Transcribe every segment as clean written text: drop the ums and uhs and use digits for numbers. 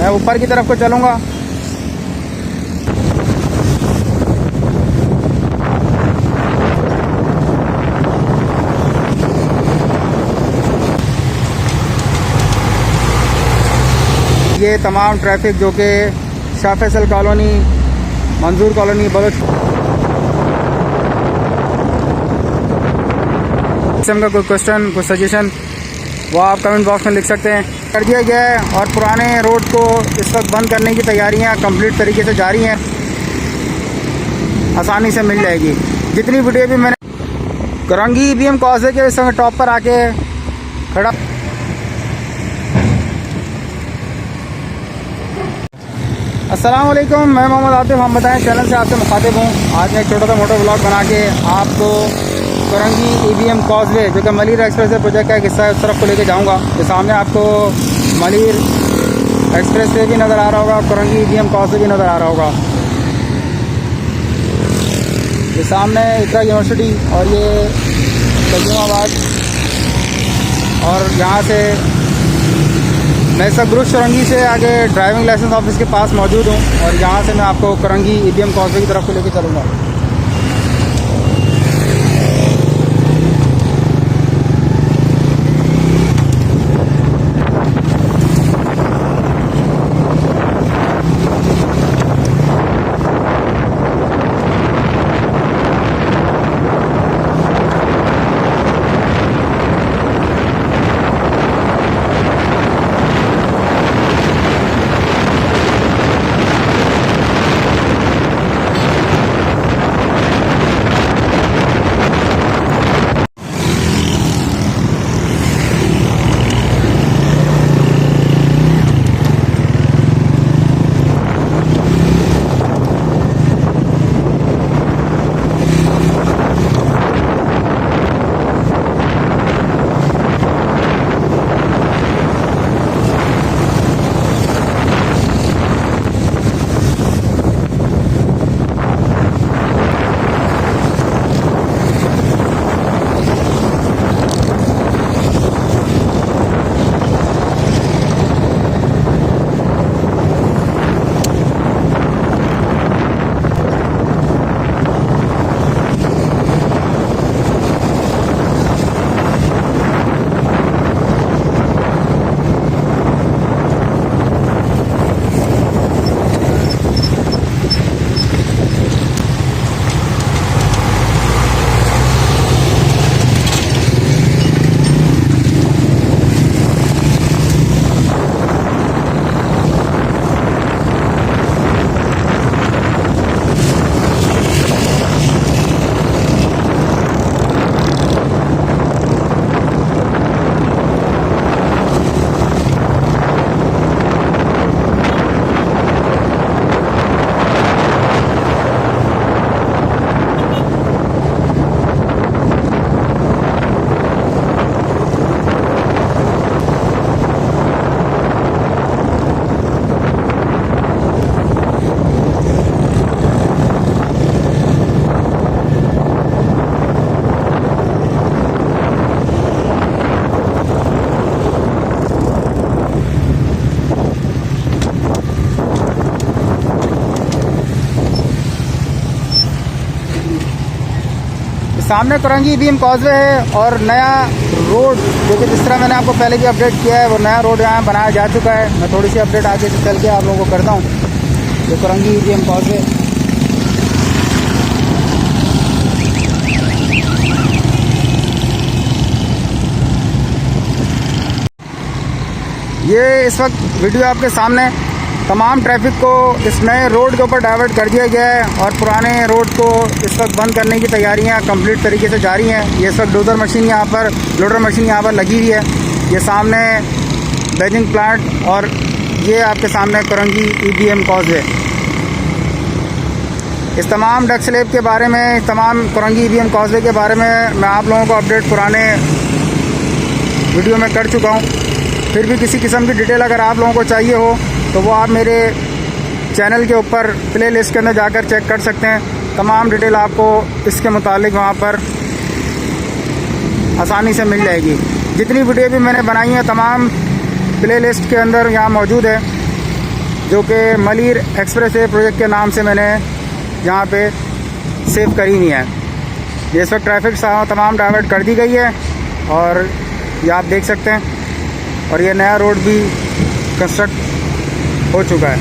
मैं ऊपर की तरफ को चलूँगा। ये तमाम ट्रैफिक जो कि शाह फैसल कॉलोनी, मंजूर कॉलोनी, बलोच किस्म का कोई क्वेश्चन, कोई सजेशन वो आप कमेंट बॉक्स में लिख सकते हैं। कर दिया गया है और पुराने रोड को इस वक्त बंद करने की तैयारियां कंप्लीट तरीके से जारी हैं। आसानी से मिल जाएगी। जितनी वीडियो भी मैंने करंगी ईवीएम कॉजवे के इस समय टॉप पर आके खड़ा। अस्सलाम वालेकुम, मैं मोहम्मद आतिफ। हम बताएं चैनल से आपसे मुखातिब हूँ। आज मैं एक छोटा सा मोटर ब्लॉग बना के आपको करंगी ईवीएम कॉजवे जो कि मलिर एक्सप्रेस प्रोजेक्ट का एक हिस्सा है उस तरफ को लेके जाऊँगा। तो सामने आपको मलिर एक्सप्रेस वे भी नज़र आ रहा होगा, करंगी ईवीएम कॉजवे भी नज़र आ रहा होगा। ये सामने इकरा यूनिवर्सिटी और ये तजुमाबाद, और यहाँ से मैं सब ग्रुश करंगी से आगे ड्राइविंग लाइसेंस ऑफिस के पास मौजूद हूँ और यहाँ से मैं आपको करंगी ईवीएम कॉजवे की तरफ को लेके चलूँगा। सामने करंगी ईवीएम कॉजवे है और नया रोड जो कि जिस तरह मैंने आपको पहले भी अपडेट किया है वो नया रोड यहाँ बनाया जा चुका है। मैं थोड़ी सी अपडेट आगे से चल के आप लोगों को करता हूँ। जो करंगी ईवीएम कॉजवे, ये इस वक्त वीडियो आपके सामने तमाम ट्रैफिक को इस नए रोड के ऊपर डाइवर्ट कर दिया गया है और पुराने रोड को इस वक्त बंद करने की तैयारियां कंप्लीट तरीके से जारी हैं। ये इस वक्त लोडर मशीन यहाँ पर लगी हुई है। ये सामने बैजिंग प्लांट और ये आपके सामने करंगी ईवीएम कॉजवे। इस तमाम डक स्लैब के बारे में, तमाम करंगी ईवीएम कॉजवे के बारे में मैं आप लोगों को अपडेट पुराने वीडियो में कर चुका हूँ। फिर भी किसी किस्म की डिटेल अगर आप लोगों को चाहिए हो तो वो आप मेरे चैनल के ऊपर प्ले लिस्ट के अंदर जाकर चेक कर सकते हैं। तमाम डिटेल आपको इसके मुतालिक वहाँ पर आसानी से मिल जाएगी। जितनी वीडियो भी मैंने बनाई है तमाम प्ले लिस्ट के अंदर यहाँ मौजूद है। जो कि मलिर एक्सप्रेस वे प्रोजेक्ट के नाम से मैंने यहाँ पे सेव करी हुई है। ये इस वक्त ट्रैफिक तमाम डाइवर्ट कर दी गई है और ये आप देख सकते हैं। और ये नया रोड भी कंस्ट्रक्ट हो चुका है।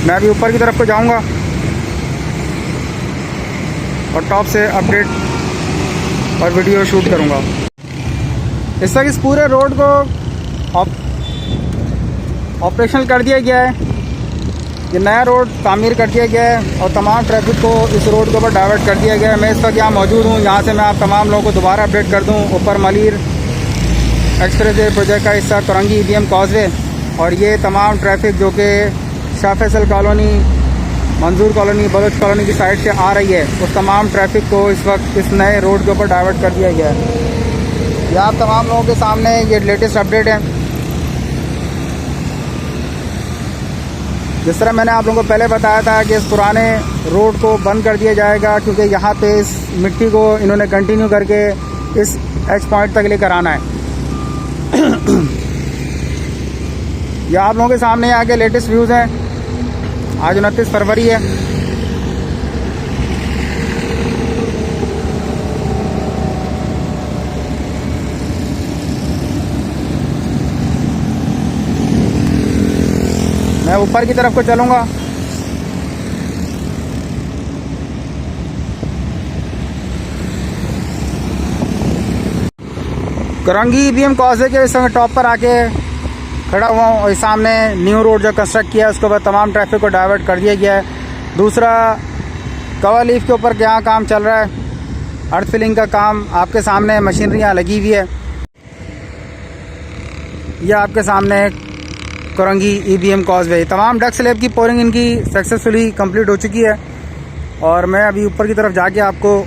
मैं अभी ऊपर की तरफ को जाऊँगा और टॉप से अपडेट और वीडियो शूट करूँगा। इस वक्त इस पूरे रोड को ऑपरेशनल कर दिया गया है। ये नया रोड तामीर कर दिया गया है और तमाम ट्रैफिक को इस रोड के ऊपर डाइवर्ट कर दिया गया है। मैं इस वक्त यहाँ मौजूद हूँ। यहाँ से मैं आप तमाम लोगों को दोबारा अपडेट कर दूँ। ऊपर मलिर एक्सप्रेस वे प्रोजेक्ट का हिस्सा करंगी EBM कॉजवे और ये तमाम ट्रैफिक जो कि शाह फैसल कॉलोनी, मंजूर कॉलोनी, बलोच कॉलोनी की साइड से आ रही है, उस तमाम ट्रैफिक को इस वक्त इस नए रोड के ऊपर डाइवर्ट कर दिया गया है। ये आप तमाम लोगों के सामने ये लेटेस्ट अपडेट है। जिस तरह मैंने आप लोगों को पहले बताया था कि इस पुराने रोड को बंद कर दिया जाएगा क्योंकि यहाँ पे इस मिट्टी को इन्होंने कंटिन्यू करके इस एच पॉइंट तक लेकर आना है। ये आप लोगों के सामने यहाँ के लेटेस्ट व्यूज़ हैं। आज 29 फरवरी है। मैं ऊपर की तरफ को चलूँगा। करंगी EBM कॉजवे के इस समय टॉप पर आके खड़ा हुआ हूँ और सामने न्यू रोड जो कंस्ट्रक्ट किया है उसके बाद तमाम ट्रैफिक को डाइवर्ट कर दिया गया है। दूसरा कवर लीफ के ऊपर क्या काम चल रहा है, अर्थ फिलिंग का काम आपके सामने मशीनरी यहाँ लगी हुई है। यह आपके सामने करंगी EBM कॉजवे, तमाम डक स्लैब की पोरिंग इनकी सक्सेसफुली कंप्लीट हो चुकी है। और मैं अभी ऊपर की तरफ जाके आपको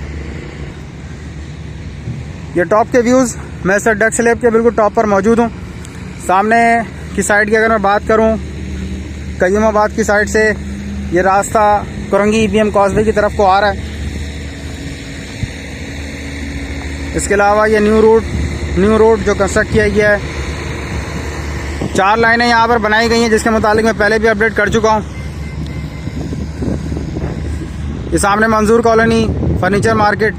ये टॉप के व्यूज़, मैं सर डक स्लैब के बिल्कुल टॉप पर मौजूद हूँ। सामने की साइड की अगर मैं बात करूँ, कयूमाबाद की साइड से ये रास्ता करंगी EBM कॉजवे की तरफ को आ रहा है। इसके अलावा ये न्यू रोड जो कंस्ट्रक्ट किया गया है, 4 लाइनें यहाँ पर बनाई गई हैं जिसके मुतालिक मैं पहले भी अपडेट कर चुका हूँ। ये सामने मंजूर कॉलोनी, फर्नीचर मार्केट,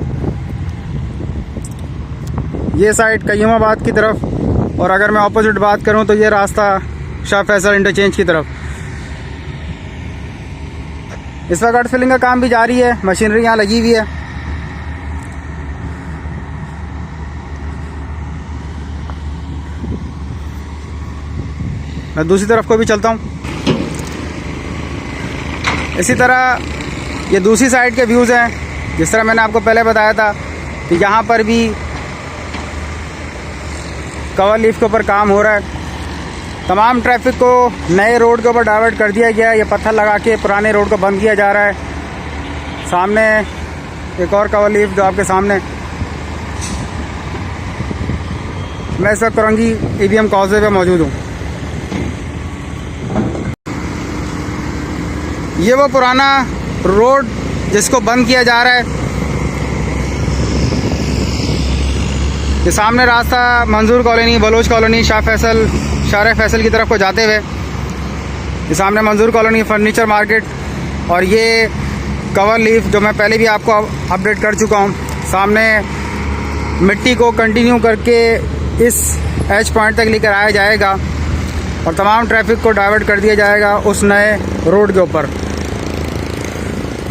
ये साइड कयूमाबाद की तरफ, और अगर मैं ऑपोजिट बात करूँ तो ये रास्ता शाह फैसल इंटरचेंज की तरफ। इस वक्त अर्थ फिलिंग का काम भी जारी है, मशीनरी यहाँ लगी हुई है। मैं दूसरी तरफ को भी चलता हूँ। इसी तरह ये दूसरी साइड के व्यूज़ हैं। जिस तरह मैंने आपको पहले बताया था कि यहाँ पर भी कवर लीफ के ऊपर काम हो रहा है। तमाम ट्रैफिक को नए रोड के ऊपर डाइवर्ट कर दिया गया है। ये पत्थर लगा के पुराने रोड को बंद किया जा रहा है। सामने एक और कवर लीफ जो आपके सामने, मैं इस वक्त करंगी EBM कॉजवे पे मौजूद हूँ। ये वो पुराना रोड जिसको बंद किया जा रहा है। ये सामने रास्ता मंजूर कॉलोनी, बलोच कॉलोनी, शाह फैसल की तरफ को जाते हुए, ये सामने मंजूर कॉलोनी, फर्नीचर मार्केट, और ये कवर लीफ जो मैं पहले भी आपको अपडेट कर चुका हूँ। सामने मिट्टी को कंटिन्यू करके इस एच पॉइंट तक लेकर आया जाएगा और तमाम ट्रैफिक को डाइवर्ट कर दिया जाएगा उस नए रोड के ऊपर।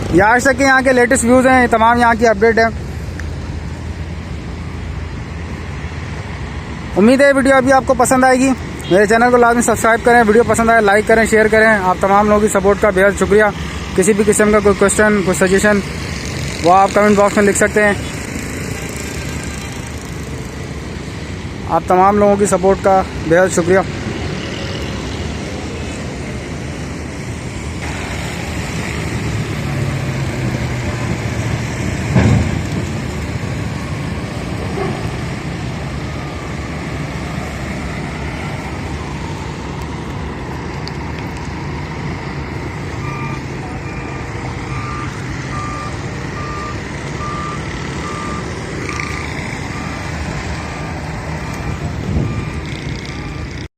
ये आज तक के यहाँ के लेटेस्ट व्यूज़ हैं, तमाम यहाँ की अपडेट है। उम्मीद है वीडियो अभी आपको पसंद आएगी। मेरे चैनल को लाजमी सब्सक्राइब करें, वीडियो पसंद आए लाइक करें, शेयर करें। आप तमाम लोगों की सपोर्ट का बेहद शुक्रिया। किसी भी किस्म का कोई क्वेश्चन, कोई सजेशन, वो आप कमेंट बॉक्स में लिख सकते हैं। आप तमाम लोगों की सपोर्ट का बेहद शुक्रिया।